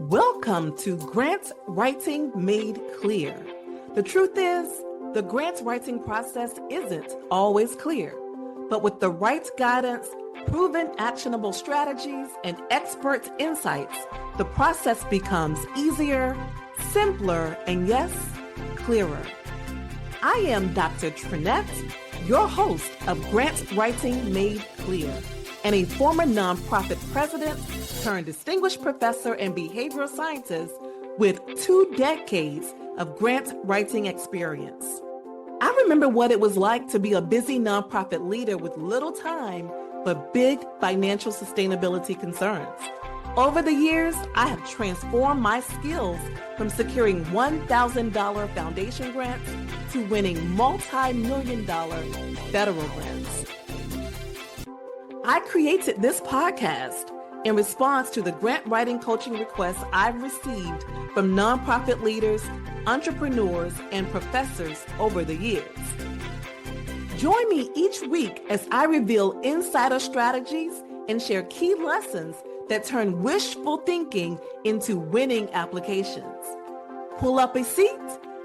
Welcome to Grant Writing Made Clear. The truth is, the grant writing process isn't always clear, but with the right guidance, proven actionable strategies, and expert insights, the process becomes easier, simpler, and yes, clearer. I am Dr. Trenette, your host of Grant Writing Made Clear, and a former nonprofit president turned distinguished professor and behavioral scientist with 2 decades of grant writing experience. I remember what it was like to be a busy nonprofit leader with little time but big financial sustainability concerns. Over the years, I have transformed my skills from securing $1,000 foundation grants to winning multi-million-dollar federal grants. I created this podcast in response to the grant writing coaching requests I've received from nonprofit leaders, entrepreneurs, and professors over the years. Join me each week as I reveal insider strategies and share key lessons that turn wishful thinking into winning applications. Pull up a seat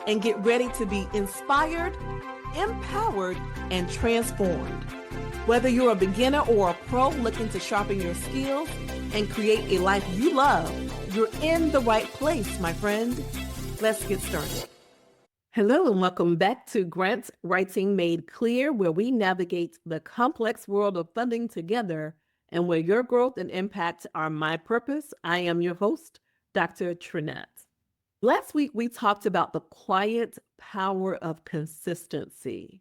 and get ready to be inspired, empowered, and transformed. Whether you're a beginner or a pro looking to sharpen your skills and create a life you love, you're in the right place, my friend. Let's get started. Hello and welcome back to Grant Writing Made Clear, where we navigate the complex world of funding together and where your growth and impact are my purpose. I am your host, Dr. Trenette. Last week, we talked about the quiet power of consistency.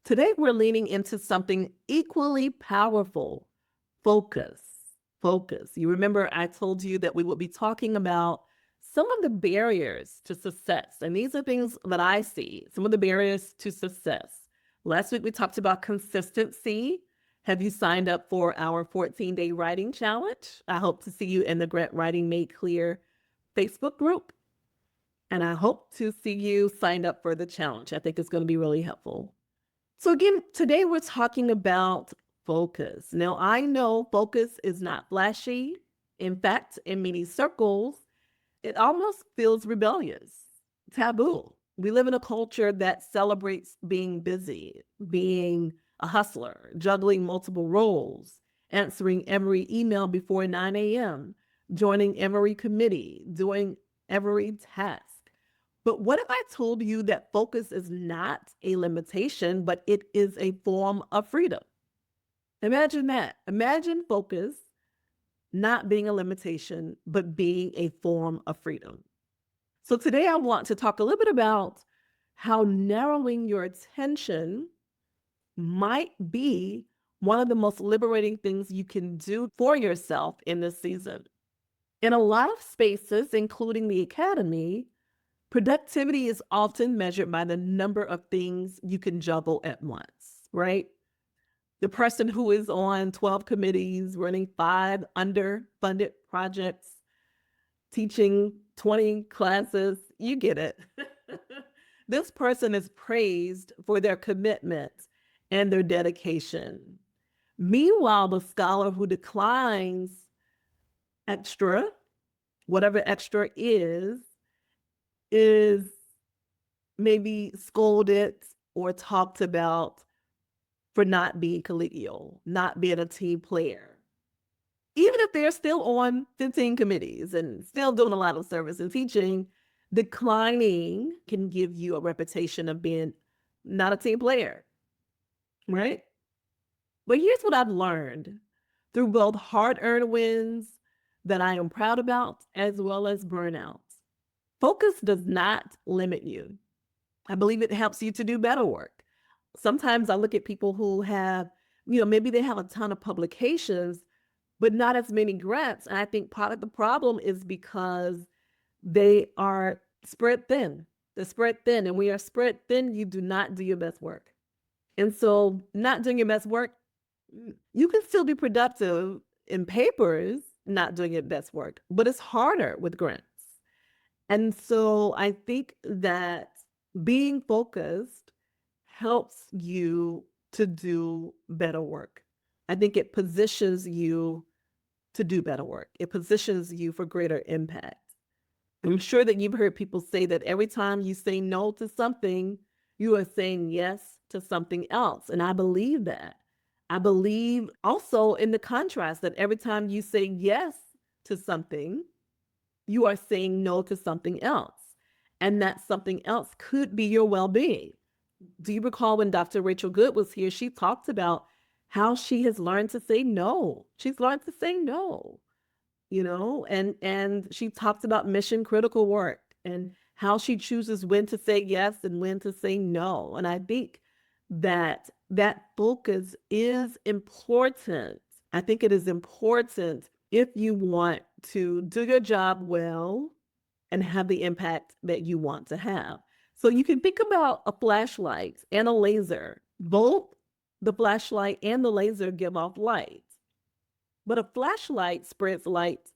Today, we're leaning into something equally powerful, focus. Focus. You remember I told you that we would be talking about some of the barriers to success. And these are things that I see, some of the barriers to success. Last week, we talked about consistency. Have you signed up for our 14-day writing challenge? I hope to see you in the Grant Writing Made Clear Facebook group. And I hope to see you signed up for the challenge. I think it's going to be really helpful. So again, today we're talking about focus. Now, I know focus is not flashy. In fact, in many circles, it almost feels rebellious, taboo. We live in a culture that celebrates being busy, being a hustler, juggling multiple roles, answering every email before 9 a.m., joining every committee, doing every task. But what if I told you that focus is not a limitation, but it is a form of freedom? Imagine that. Imagine focus not being a limitation, but being a form of freedom. So today I want to talk a little bit about how narrowing your attention might be one of the most liberating things you can do for yourself in this season. In a lot of spaces, including the academy, productivity is often measured by the number of things you can juggle at once, right? The person who is on 12 committees, running 5 underfunded projects, teaching 20 classes, you get it. This person is praised for their commitment and their dedication. Meanwhile, the scholar who declines extra, whatever extra is maybe scolded or talked about for not being collegial, not being a team player. Even if they're still on 15 committees and still doing a lot of service and teaching, declining can give you a reputation of being not a team player, right? But here's what I've learned through both hard-earned wins that I am proud about as well as burnout. Focus does not limit you. I believe it helps you to do better work. Sometimes I look at people who have, maybe they have a ton of publications, but not as many grants. And I think part of the problem is because they are spread thin. They're spread thin. And when you're spread thin, you do not do your best work. And so not doing your best work, you can still be productive in papers, not doing your best work, but it's harder with grants. And so I think that being focused helps you to do better work. I think it positions you to do better work. It positions you for greater impact. I'm sure that you've heard people say that every time you say no to something, you are saying yes to something else. And I believe that. I believe also in the contrast that every time you say yes to something, you are saying no to something else. And that something else could be your well being. Do you recall when Dr. Rachel Good was here? She talked about how she has learned to say no. She's learned to say no, and she talks about mission critical work and how she chooses when to say yes and when to say no. And I think that focus is important. I think it is important if you want to do your job well and have the impact that you want to have. So you can think about a flashlight and a laser. Both the flashlight and the laser give off light. But a flashlight spreads light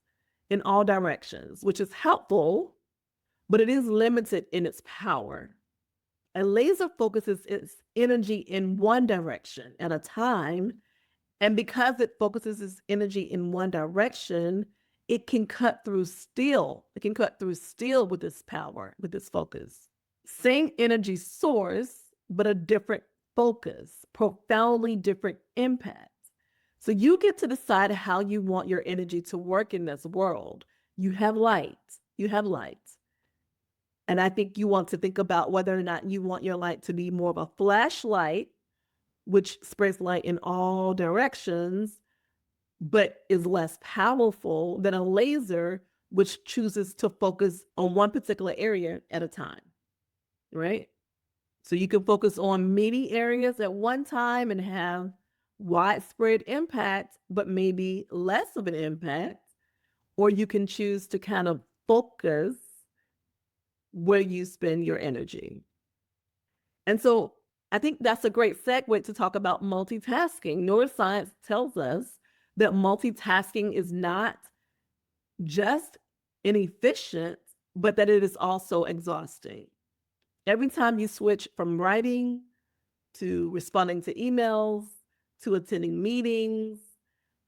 in all directions, which is helpful, but it is limited in its power. A laser focuses its energy in one direction at a time. And because it focuses its energy in one direction, it can cut through steel. It can cut through steel with its power, with its focus. Same energy source, but a different focus, profoundly different impact. So you get to decide how you want your energy to work in this world. You have light. You have light. And I think you want to think about whether or not you want your light to be more of a flashlight, which spreads light in all directions, but is less powerful than a laser, which chooses to focus on one particular area at a time, right? So you can focus on many areas at one time and have widespread impact, but maybe less of an impact. Or you can choose to kind of focus where you spend your energy. And so I think that's a great segue to talk about multitasking. Neuroscience tells us that multitasking is not just inefficient, but that it is also exhausting. Every time you switch from writing to responding to emails, to attending meetings,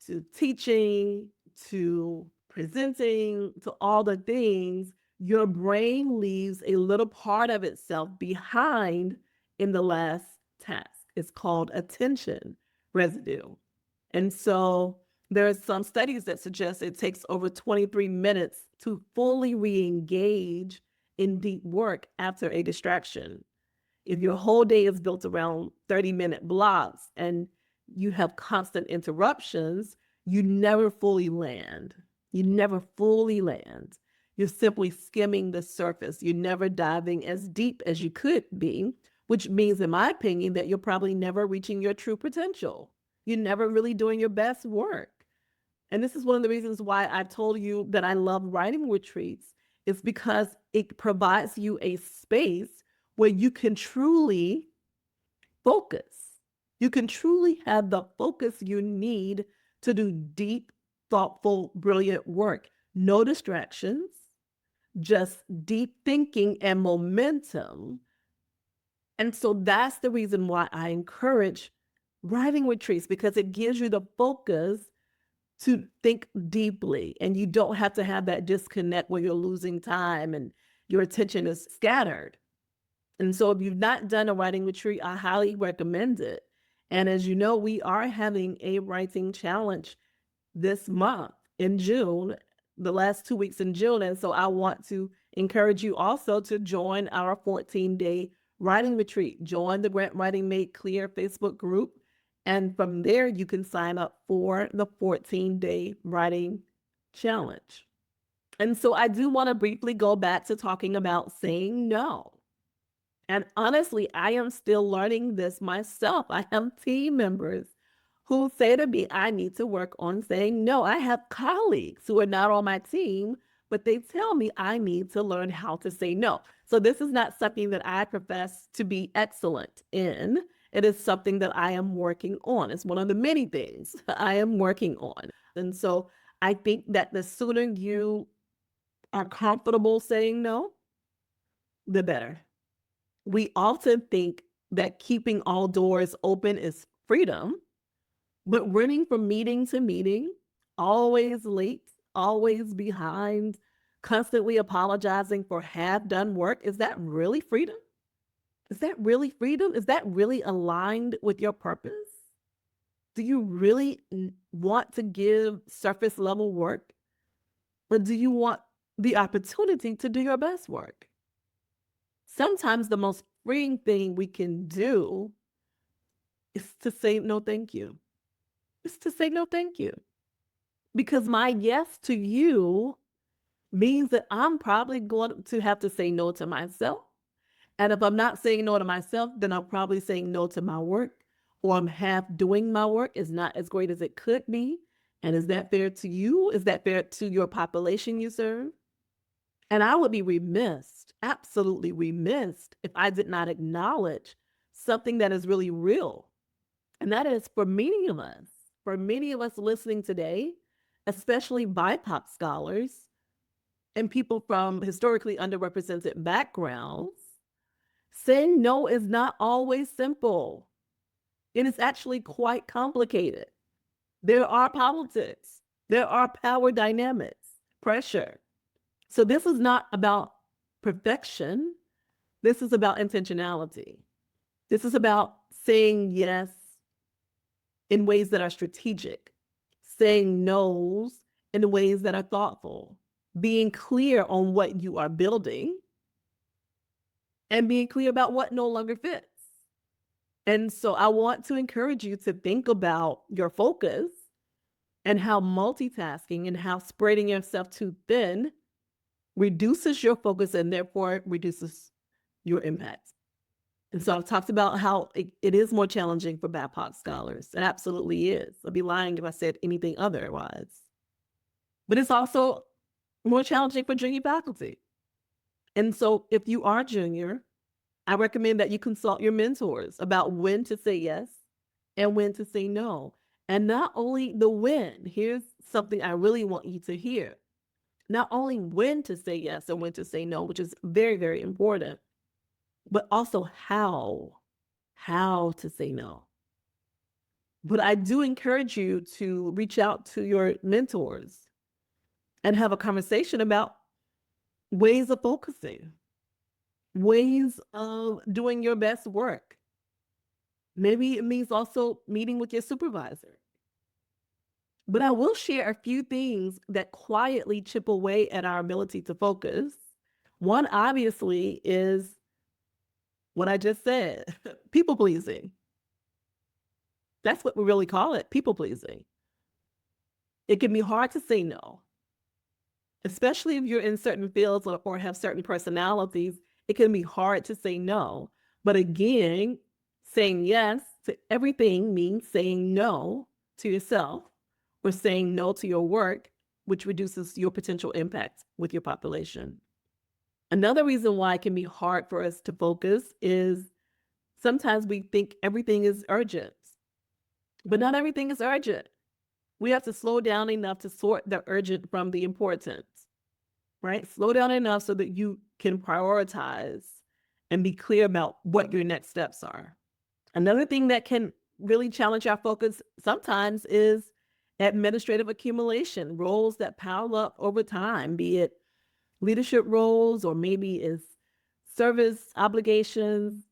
to teaching, to presenting, to all the things, your brain leaves a little part of itself behind in the last task. It's called attention residue. And so there are some studies that suggest it takes over 23 minutes to fully re-engage in deep work after a distraction. If your whole day is built around 30-minute blocks and you have constant interruptions, you never fully land. You never fully land. You're simply skimming the surface. You're never diving as deep as you could be, which means, in my opinion, that you're probably never reaching your true potential. You're never really doing your best work. And this is one of the reasons why I told you that I love writing retreats. It's because it provides you a space where you can truly focus. You can truly have the focus you need to do deep, thoughtful, brilliant work. No distractions, just deep thinking and momentum. And so that's the reason why I encourage writing retreats, because it gives you the focus to think deeply, and you don't have to have that disconnect where you're losing time and your attention is scattered. And so if you've not done a writing retreat, I highly recommend it. And as you know, we are having a writing challenge this month in June, the last 2 weeks in June. And so I want to encourage you also to join our 14-day writing retreat. Join the Grant Writing Made Clear Facebook group. And from there, you can sign up for the 14-day writing challenge. And so I do want to briefly go back to talking about saying no. And honestly, I am still learning this myself. I have team members who say to me, I need to work on saying no. I have colleagues who are not on my team, but they tell me I need to learn how to say no. So this is not something that I profess to be excellent in. It is something that I am working on. It's one of the many things I am working on. And so I think that the sooner you are comfortable saying no, the better. We often think that keeping all doors open is freedom, but running from meeting to meeting, always late, always behind, constantly apologizing for half-done work, is that really freedom? Is that really freedom? Is that really aligned with your purpose? Do you really want to give surface level work? Or do you want the opportunity to do your best work? Sometimes the most freeing thing we can do is to say no, thank you. Is to say no, thank you. Because my yes to you means that I'm probably going to have to say no to myself. And if I'm not saying no to myself, then I'm probably saying no to my work, or I'm half doing my work. It's not as great as it could be. And is that fair to you? Is that fair to your population you serve? And I would be remiss, absolutely remiss, if I did not acknowledge something that is really real. And that is for many of us listening today, especially BIPOC scholars and people from historically underrepresented backgrounds, saying no is not always simple. It is actually quite complicated. There are politics, there are power dynamics, pressure. So this is not about perfection. This is about intentionality. This is about saying yes in ways that are strategic, saying no's in ways that are thoughtful, being clear on what you are building, and being clear about what no longer fits. And so I want to encourage you to think about your focus and how multitasking and how spreading yourself too thin reduces your focus and therefore reduces your impact. And so I've talked about how it is more challenging for BIPOC scholars. It absolutely is. I'd be lying if I said anything otherwise. But it's also more challenging for junior faculty. And so if you are junior, I recommend that you consult your mentors about when to say yes and when to say no. And not only the when, here's something I really want you to hear. Not only when to say yes and when to say no, which is very, very important, but also how to say no. But I do encourage you to reach out to your mentors and have a conversation about ways of focusing, ways of doing your best work. Maybe it means also meeting with your supervisor. But I will share a few things that quietly chip away at our ability to focus. One, obviously, is what I just said, people pleasing. That's what we really call it, people pleasing. It can be hard to say no, especially if you're in certain fields or have certain personalities. It can be hard to say no. But again, saying yes to everything means saying no to yourself or saying no to your work, which reduces your potential impact with your population. Another reason why it can be hard for us to focus is sometimes we think everything is urgent, but not everything is urgent. We have to slow down enough to sort the urgent from the important, right? Slow down enough so that you can prioritize and be clear about what your next steps are. Another thing that can really challenge our focus sometimes is administrative accumulation, roles that pile up over time, be it leadership roles or maybe is service obligations.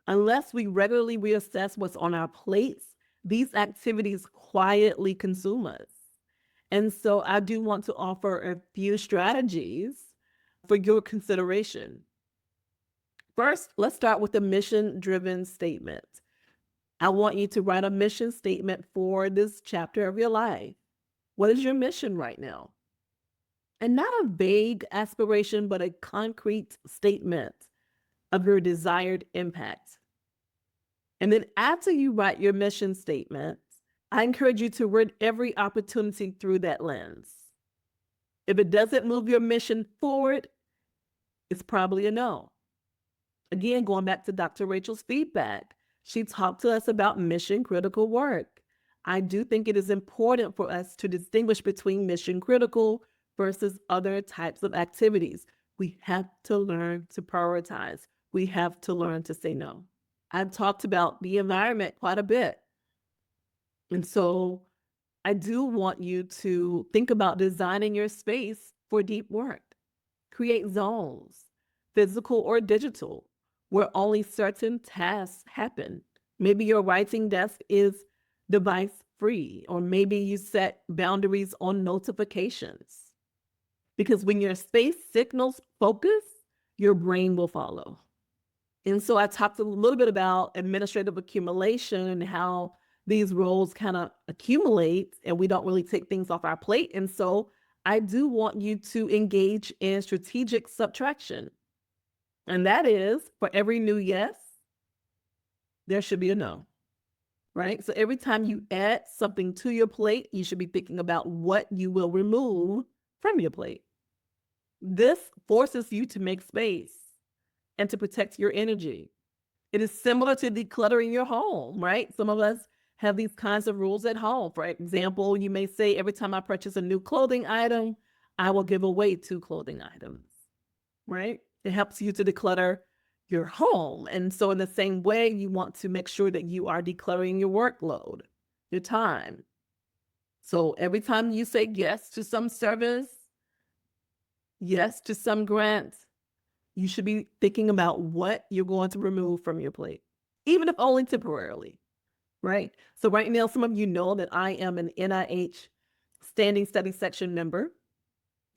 Unless we regularly reassess what's on our plates, these activities quietly consume us. And so I do want to offer a few strategies for your consideration. First, let's start with a mission-driven statement. I want you to write a mission statement for this chapter of your life. What is your mission right now? And not a vague aspiration, but a concrete statement of your desired impact. And then after you write your mission statement, I encourage you to read every opportunity through that lens. If it doesn't move your mission forward, it's probably a no. Again, going back to Dr. Rachel's feedback, she talked to us about mission critical work. I do think it is important for us to distinguish between mission critical versus other types of activities. We have to learn to prioritize. We have to learn to say no. I've talked about the environment quite a bit. And so I do want you to think about designing your space for deep work. Create zones, physical or digital, where only certain tasks happen. Maybe your writing desk is device free, or maybe you set boundaries on notifications. Because when your space signals focus, your brain will follow. And so I talked a little bit about administrative accumulation and how these roles kind of accumulate and we don't really take things off our plate. And so I do want you to engage in strategic subtraction. And that is for every new yes, there should be a no, right? So every time you add something to your plate, you should be thinking about what you will remove from your plate. This forces you to make space and to protect your energy. It is similar to decluttering your home, right? Some of us have these kinds of rules at home. For example, you may say, every time I purchase a new clothing item, I will give away 2 clothing items, right? It helps you to declutter your home. And so in the same way, you want to make sure that you are decluttering your workload, your time. So every time you say yes to some service, yes to some grant, you should be thinking about what you're going to remove from your plate, even if only temporarily, right? So right now, some of you know that I am an NIH Standing Study Section member,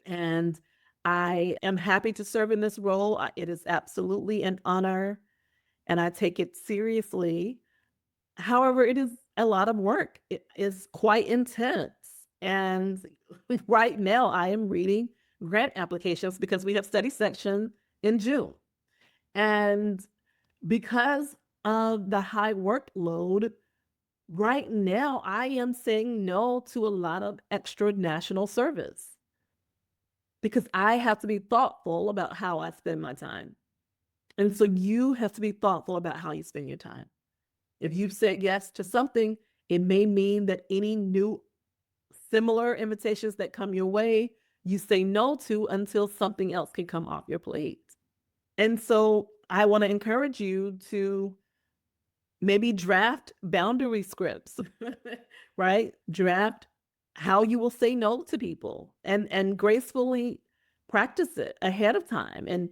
and I am happy to serve in this role. It is absolutely an honor, and I take it seriously. However, it is a lot of work. It is quite intense. And right now, I am reading grant applications because we have study section in June. And because of the high workload, right now, I am saying no to a lot of extra national service because I have to be thoughtful about how I spend my time. And so you have to be thoughtful about how you spend your time. If you've said yes to something, it may mean that any new similar invitations that come your way, you say no to until something else can come off your plate. And so I want to encourage you to maybe draft boundary scripts, right? Draft how you will say no to people and gracefully practice it ahead of time. And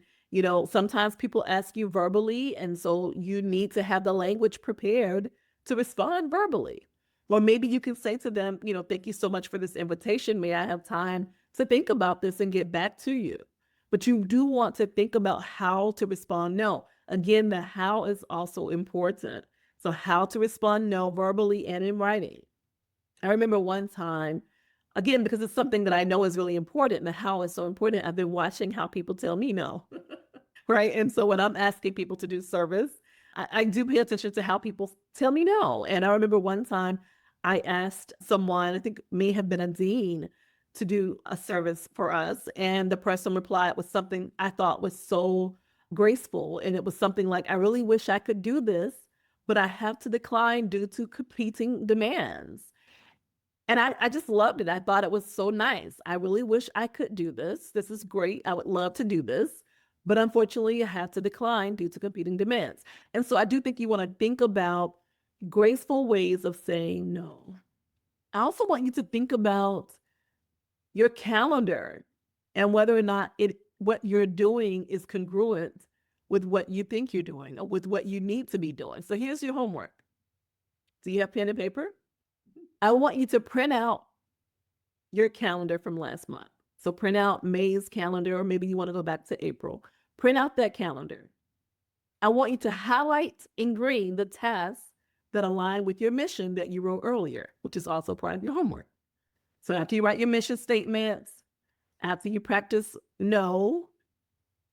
sometimes people ask you verbally, and so you need to have the language prepared to respond verbally. Or maybe you can say to them, thank you so much for this invitation. May I have time to think about this and get back to you? But you do want to think about how to respond no. Again, the how is also important. So how to respond no verbally and in writing. I remember one time, again, because it's something that I know is really important, and the how is so important, I've been watching how people tell me no, right? And so when I'm asking people to do service, I do pay attention to how people tell me no. And I remember one time I asked someone, I think may have been a dean, to do a service for us. And the person replied with something I thought was so graceful. And it was something like, I really wish I could do this, but I have to decline due to competing demands. And I just loved it. I thought it was so nice. I really wish I could do this. This is great. I would love to do this. But unfortunately, I have to decline due to competing demands. And so I do think you want to think about graceful ways of saying no. I also want you to think about your calendar and whether or not what you're doing is congruent with what you think you're doing or with what you need to be doing. So here's your homework. Do you have pen and paper? I want you to print out your calendar from last month. So print out May's calendar, or maybe you want to go back to April. Print out that calendar. I want you to highlight in green the tasks that align with your mission that you wrote earlier, which is also part of your homework. So after you write your mission statements, after you practice no,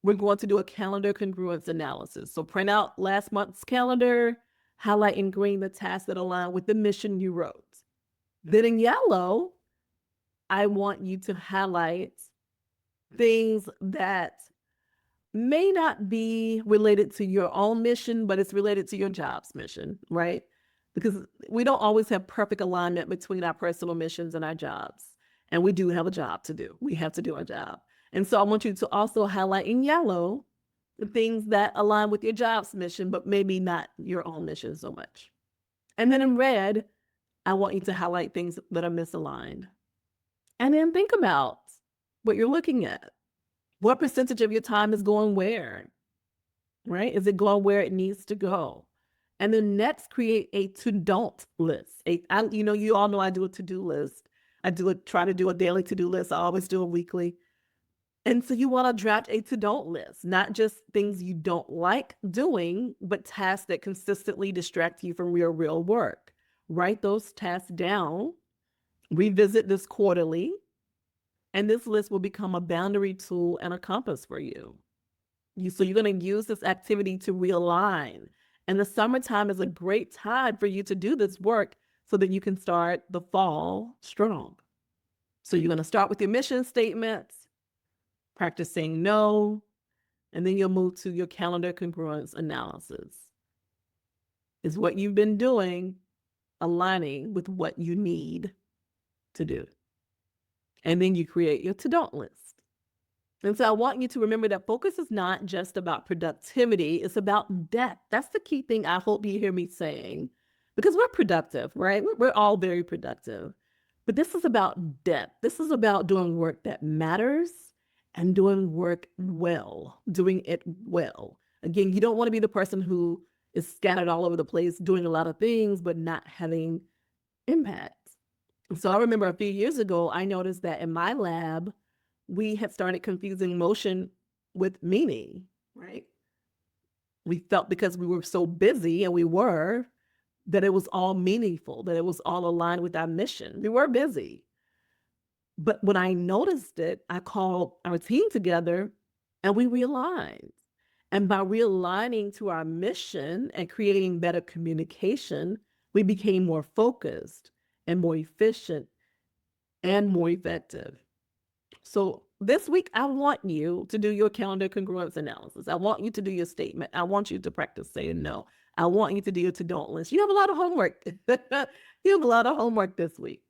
we're going to do a calendar congruence analysis. So print out last month's calendar, highlight in green the tasks that align with the mission you wrote. Then in yellow, I want you to highlight things that may not be related to your own mission, but it's related to your job's mission, right? Because we don't always have perfect alignment between our personal missions and our jobs. And we do have a job to do. We have to do our job. And so I want you to also highlight in yellow the things that align with your job's mission, but maybe not your own mission so much. And then in red, I want you to highlight things that are misaligned. And then think about what you're looking at. What percentage of your time is going where, right? Is it going where it needs to go? And then next, create a to-don't list. You all know I do a to-do list. Try to do a daily to-do list. I always do a weekly. And so you want to draft a to-don't list, not just things you don't like doing, but tasks that consistently distract you from your real work. Write those tasks down, revisit this quarterly, and this list will become a boundary tool and a compass for you. So you're going to use this activity to realign. And the summertime is a great time for you to do this work so that you can start the fall strong. So you're going to start with your mission statements, practice saying no, and then you'll move to your calendar congruence analysis. Is what you've been doing aligning with what you need to do? And then you create your to-don't list. And so I want you to remember that focus is not just about productivity, it's about depth. That's the key thing I hope you hear me saying, because we're productive, right? We're all very productive. But this is about depth. This is about doing work that matters and doing work well, doing it well. Again, you don't want to be the person who is scattered all over the place, doing a lot of things, but not having impact. So I remember a few years ago, I noticed that in my lab, we had started confusing motion with meaning, right? We felt because we were so busy, and we were, that it was all meaningful, that it was all aligned with our mission. We were busy. But when I noticed it, I called our team together and we realigned. And by realigning to our mission and creating better communication, we became more focused and more efficient and more effective. So this week, I want you to do your calendar congruence analysis. I want you to do your statement. I want you to practice saying no. I want you to do your to-don't list. You have a lot of homework. You have a lot of homework this week.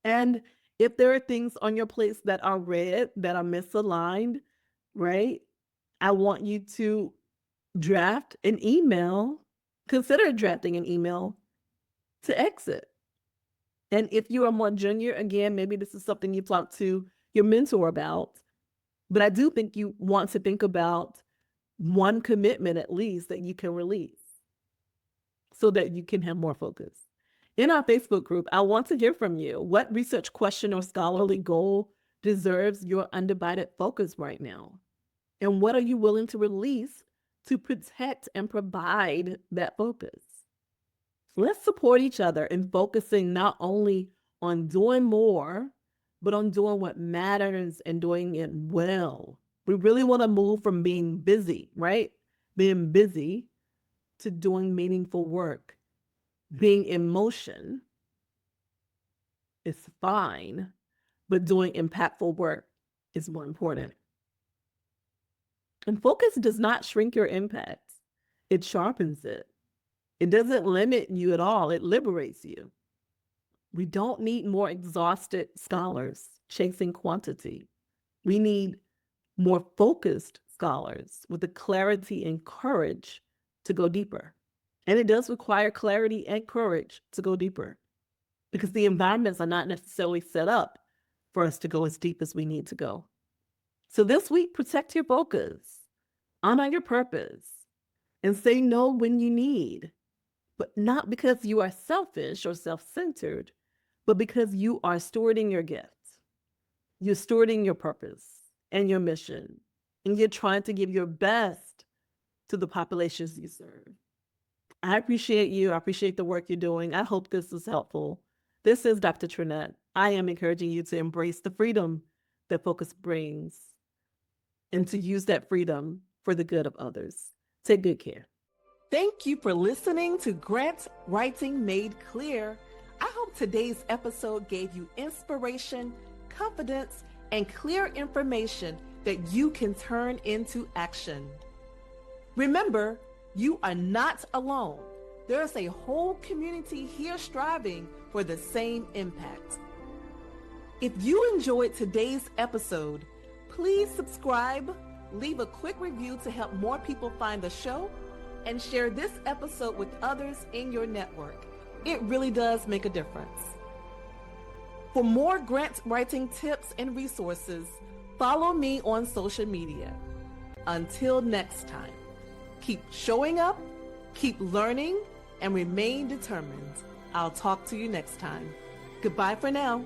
And if there are things on your plate that are red, that are misaligned, right? I want you to draft an email, consider drafting an email to exit. And if you are more junior, again, maybe this is something you talk to your mentor about, but I do think you want to think about one commitment at least that you can release so that you can have more focus. In our Facebook group, I want to hear from you. What research question or scholarly goal deserves your undivided focus right now? And what are you willing to release to protect and provide that focus? Let's support each other in focusing not only on doing more, but on doing what matters and doing it well. We really want to move from being busy, right? Being busy to doing meaningful work. Being in motion is fine, but doing impactful work is more important. And focus does not shrink your impact. It sharpens it. It doesn't limit you at all. It liberates you. We don't need more exhausted scholars chasing quantity. We need more focused scholars with the clarity and courage to go deeper. And it does require clarity and courage to go deeper because the environments are not necessarily set up for us to go as deep as we need to go. So this week, protect your focus, honor your purpose, and say no when you need, but not because you are selfish or self-centered, but because you are stewarding your gifts. You're stewarding your purpose and your mission, and you're trying to give your best to the populations you serve. I appreciate you. I appreciate the work you're doing. I hope this is helpful. This is Dr. Trenette. I am encouraging you to embrace the freedom that focus brings and to use that freedom for the good of others. Take good care. Thank you for listening to Grant Writing Made Clear. I hope today's episode gave you inspiration, confidence, and clear information that you can turn into action. Remember, you are not alone. There's a whole community here striving for the same impact. If you enjoyed today's episode, please subscribe, leave a quick review to help more people find the show, and share this episode with others in your network. It really does make a difference. For more grant writing tips and resources, follow me on social media. Until next time, keep showing up, keep learning, and remain determined. I'll talk to you next time. Goodbye for now.